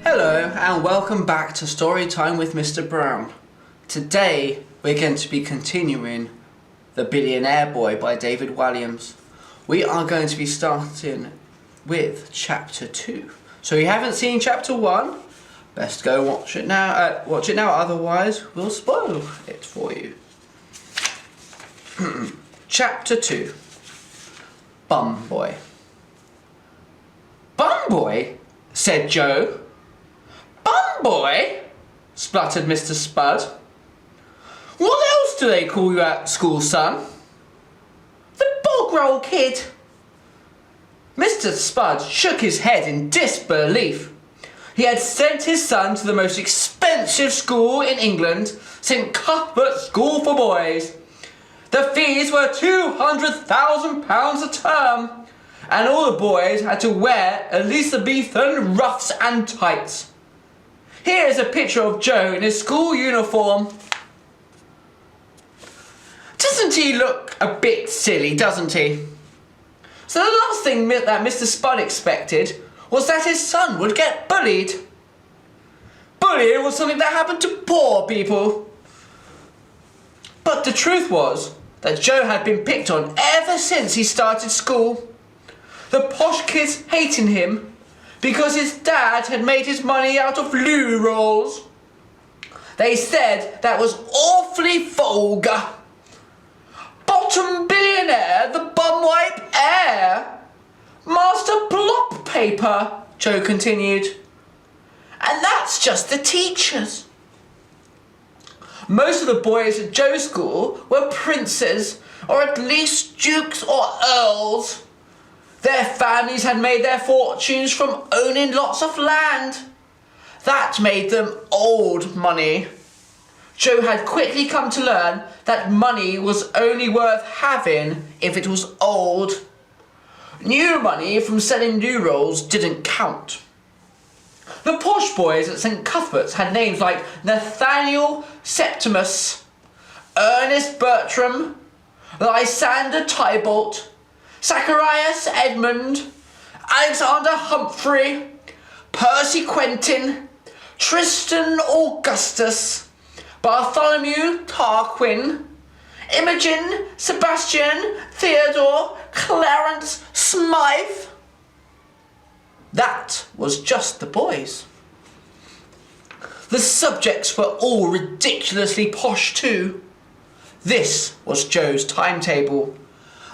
Hello and welcome back to Storytime with Mr. Brown. Today we're going to be continuing The Billionaire Boy by David Walliams. We are going to be starting with chapter 2. So if you haven't seen chapter 1, best go watch it now, otherwise we'll spoil it for you. Chapter 2. Bum Boy. Bum Boy? Said Joe. Bum Boy? Spluttered Mr. Spud. What else do they call you at school, son? The bog roll kid. Mr. Spud shook his head in disbelief. He had sent his son to the most expensive school in England, St. Cuthbert School for Boys. The fees were £200,000 a term, and all the boys had to wear Elizabethan ruffs and tights. Here is a picture of Joe in his school uniform. Doesn't he look a bit silly, doesn't he? So the last thing that Mr. Spud expected was that his son would get bullied. Bullying was something that happened to poor people. But the truth was that Joe had been picked on ever since he started school. The posh kids hating him because his dad had made his money out of loo rolls. They said that was awfully vulgar. Bottom billionaire, the bum-wipe heir. Master plop paper, Joe continued. And that's just the teachers. Most of the boys at Joe's school were princes, or at least dukes or earls. Their families had made their fortunes from owning lots of land. That made them old money. Joe had quickly come to learn that money was only worth having if it was old. New money from selling new rolls didn't count. The posh boys at St. Cuthbert's had names like Nathaniel Septimus, Ernest Bertram, Lysander Tybalt, Zacharias Edmund, Alexander Humphrey, Percy Quentin, Tristan Augustus, Bartholomew Tarquin, Imogen, Sebastian, Theodore, Clarence Smythe. That was just the boys. The subjects were all ridiculously posh too. This was Joe's timetable.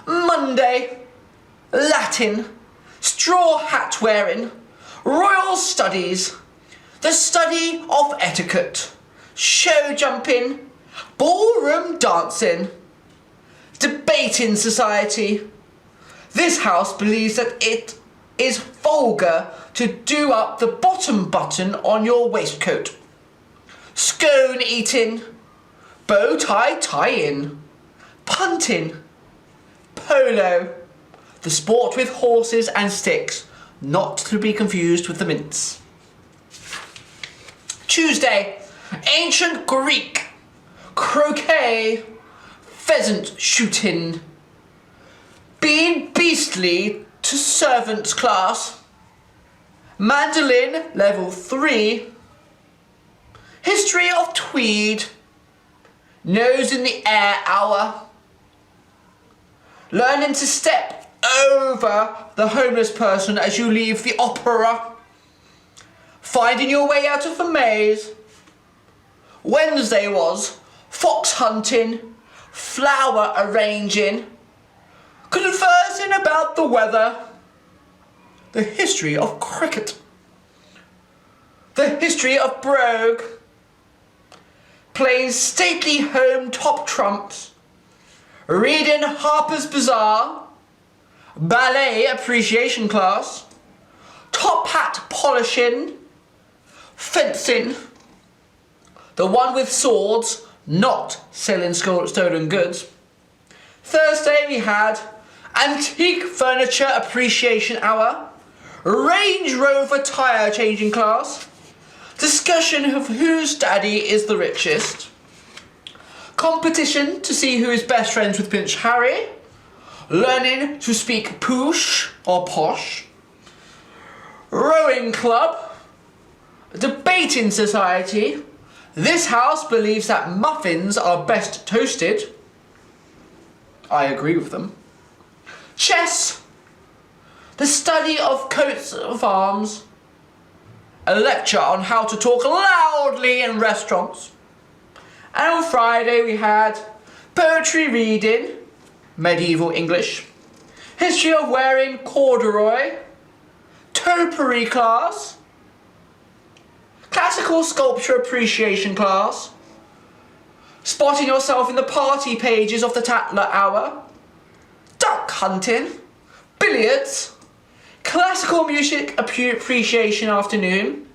Monday, Latin, straw hat wearing, royal studies, the study of etiquette, show jumping, ballroom dancing, debating society. This house believes that it is vulgar to do up the bottom button on your waistcoat. Scone eating, bow tie tying, punting, polo, the sport with horses and sticks, not to be confused with the mints. Tuesday, ancient Greek, croquet, pheasant shooting, being beastly to servants class, mandolin level 3, history of tweed, nose in the air hour, learning to step over the homeless person as you leave the opera, finding your way out of the maze. Wednesday was fox hunting, flower arranging, conversing about the weather, the history of cricket, the history of brogue, playing stately home top trumps, reading Harper's Bazaar, ballet appreciation class, top hat polishing, fencing, the one with swords, not selling stolen goods. Thursday we had antique furniture appreciation hour, Range Rover tyre changing class, discussion of whose daddy is the richest, competition to see who is best friends with Prince Harry, learning to speak poosh or posh, rowing club, Debating society. This house believes that muffins are best toasted. I agree with them. Chess. The study of coats of arms. A lecture on how to talk loudly in restaurants. And on Friday we had poetry reading, medieval English, history of wearing corduroy, topiary class, classical sculpture appreciation class, spotting yourself in the party pages of the Tatler Hour, duck hunting, billiards, classical music appreciation afternoon,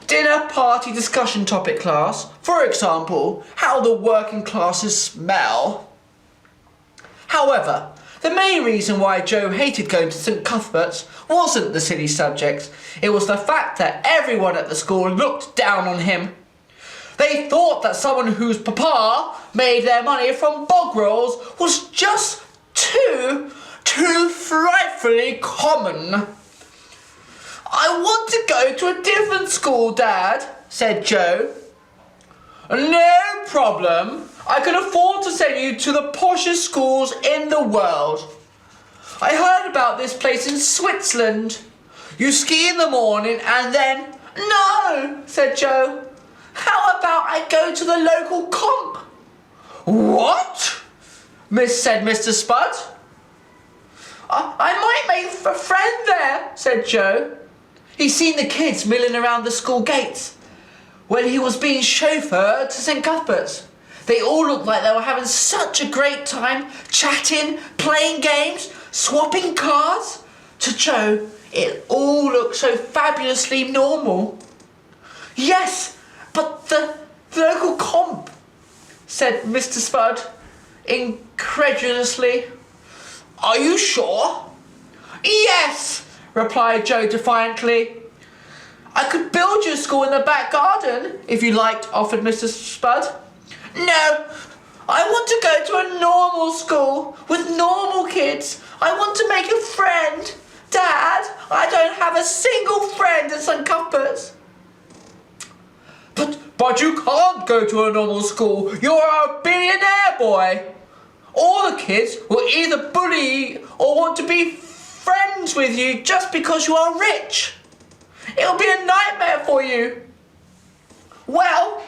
dinner party discussion topic class, for example, how the working classes smell. However, the main reason why Joe hated going to St Cuthbert's wasn't the silly subjects, it was the fact that everyone at the school looked down on him. They thought that someone whose papa made their money from bog rolls was just too frightfully common. I want to go to a different school, Dad, said Joe. No problem. I can afford to send you to the poshest schools in the world. I heard about this place in Switzerland. You ski in the morning and then... No, said Joe. How about I go to the local comp? What? said Mr. Spud. I might make a friend there, said Joe. He'd seen the kids milling around the school gates when he was being chauffeured to St Cuthbert's. They all looked like they were having such a great time, chatting, playing games, swapping cards. To Joe, it all looked so fabulously normal. Yes, but the local comp, said Mr. Spud incredulously. Are you sure? Yes, replied Joe defiantly. I could build you a school in the back garden, if you liked, offered Mr. Spud. No, I want to go to a normal school with normal kids. I want to make a friend. Dad, I don't have a single friend at St Cuthbert's. But you can't go to a normal school. You're a billionaire boy. All the kids will either bully you or want to be friends with you just because you are rich. It'll be a nightmare for you. Well,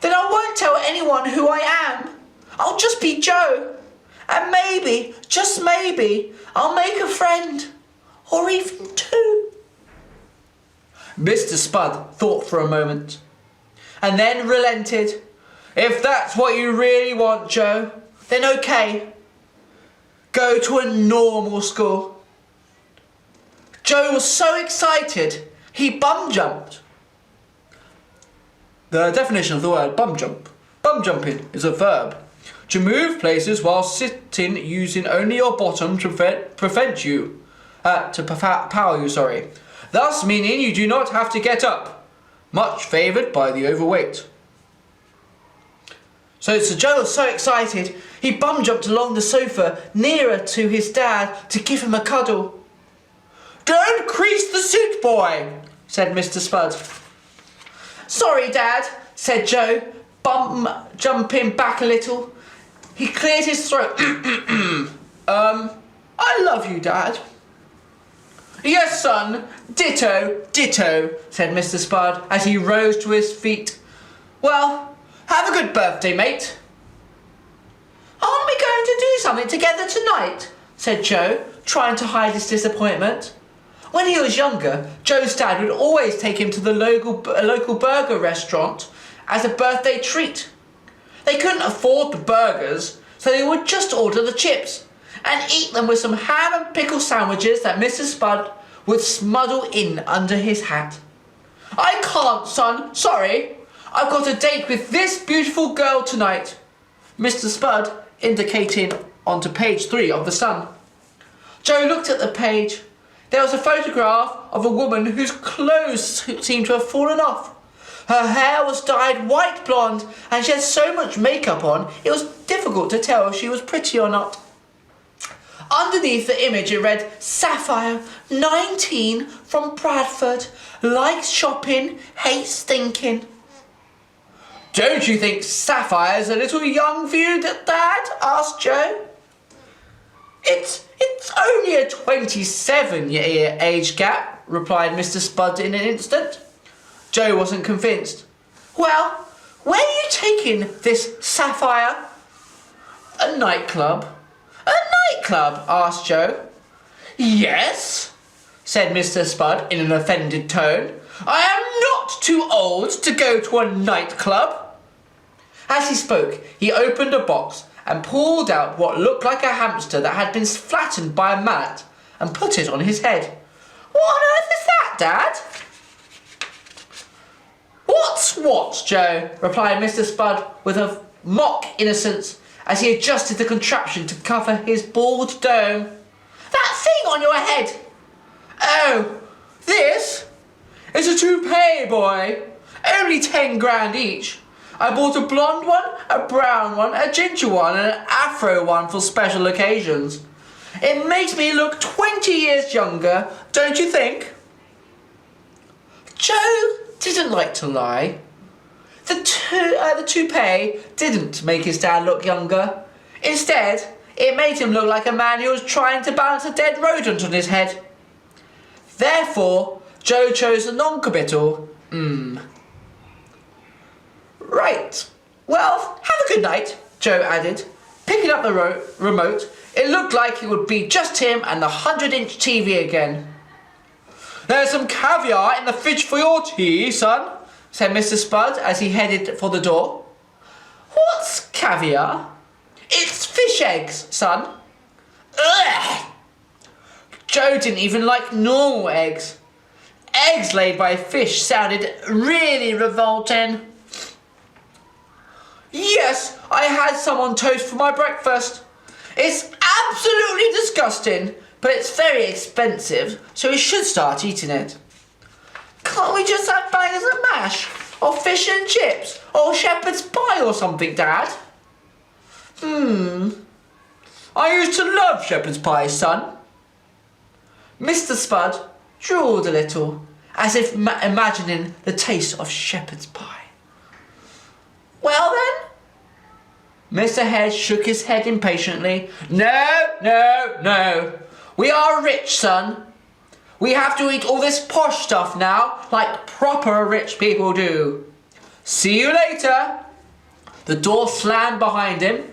then I won't tell anyone who I am. I'll just be Joe. And maybe, just maybe, I'll make a friend. Or even two. Mr. Spud thought for a moment. And then relented. If that's what you really want, Joe, then okay. Go to a normal school. Joe was so excited, he bum jumped. The definition of the word bum jump. Bum jumping is a verb. To move places while sitting using only your bottom to power you. Thus meaning you do not have to get up. Much favoured by the overweight. So Joe was so excited, he bum jumped along the sofa nearer to his dad to give him a cuddle. Don't crease the suit, boy, said Mr. Spud. Sorry, Dad, said Joe, jumping back a little. He cleared his throat. I love you, Dad. Yes, son, ditto, said Mr. Spud as he rose to his feet. Well, have a good birthday, mate. Aren't we going to do something together tonight? Said Joe, trying to hide his disappointment. When he was younger, Joe's dad would always take him to the local burger restaurant as a birthday treat. They couldn't afford the burgers, so they would just order the chips and eat them with some ham and pickle sandwiches that Mr. Spud would smuggle in under his hat. I can't, son, sorry. I've got a date with this beautiful girl tonight. Mr. Spud indicating onto page 3 of the Sun. Joe looked at the page. There was a photograph of a woman whose clothes seemed to have fallen off. Her hair was dyed white blonde and she had so much makeup on it was difficult to tell if she was pretty or not. underneath the image it read, Sapphire, 19, from Bradford, likes shopping, hates stinking. Don't you think Sapphire's a little young for you, Dad? Asked Joe. It's only a 27-year age gap, replied Mr. Spud in an instant. Joe wasn't convinced. Well, where are you taking this Sapphire? A nightclub. A nightclub? Asked Joe. Yes, said Mr. Spud in an offended tone. I am not too old to go to a nightclub. As he spoke, he opened a box and pulled out what looked like a hamster that had been flattened by a mallet and put it on his head. What on earth is that, Dad? What's what, Joe? Replied Mr. Spud with a mock innocence as he adjusted the contraption to cover his bald dome. That thing on your head! Oh, this is a toupee, boy. Only 10 grand each. I bought a blonde one, a brown one, a ginger one, and an afro one for special occasions. It makes me look 20 years younger, don't you think? Joe didn't like to lie. The toupee didn't make his dad look younger. Instead, it made him look like a man who was trying to balance a dead rodent on his head. Therefore, Joe chose the non-committal. Right. Well, have a good night, Joe added, picking up the remote. It looked like it would be just him and the 100-inch TV again. There's some caviar in the fridge for your tea, son, said Mr. Spud as he headed for the door. What's caviar? It's fish eggs, son. Ugh! Joe didn't even like normal eggs. Eggs laid by fish sounded really revolting. Yes, I had some on toast for my breakfast. It's absolutely disgusting, but it's very expensive, so we should start eating it. Can't we just have bangers and mash? Or fish and chips? Or shepherd's pie or something, Dad? I used to love shepherd's pie, son. Mr. Spud drawled a little, as if imagining the taste of shepherd's pie. Well then? Mr. Head shook his head impatiently. No. We are rich, son. We have to eat all this posh stuff now, like proper rich people do. See you later. The door slammed behind him,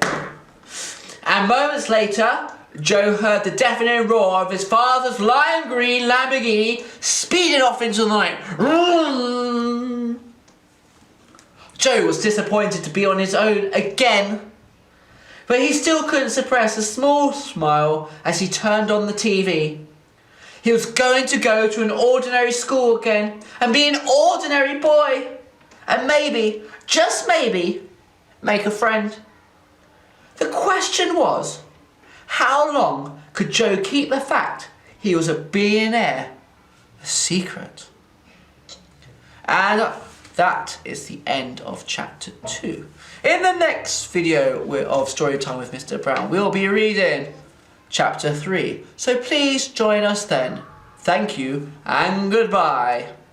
and moments later, Joe heard the deafening roar of his father's lime green Lamborghini speeding off into the night. Joe was disappointed to be on his own again, but he still couldn't suppress a small smile as he turned on the TV. He was going to go to an ordinary school again and be an ordinary boy, and maybe, just maybe, make a friend. The question was, how long could Joe keep the fact he was a billionaire a secret? And that is the end of chapter 2. In the next video of Storytime with Mr. Brown, we'll be reading chapter 3. So please join us then. Thank you and goodbye.